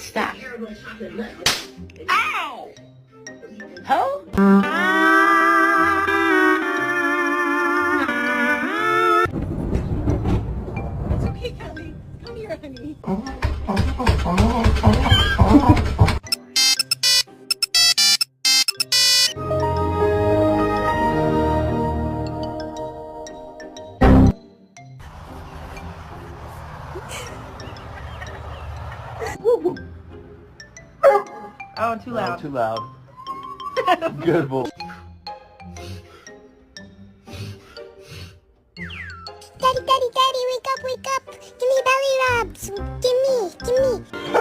Stop. Ow! Ho? It's okay, Kelly. Come here, honey. Oh, too loud. Too loud. Good boy. Daddy, daddy, daddy, wake up, wake up. Give me belly rubs. Give me.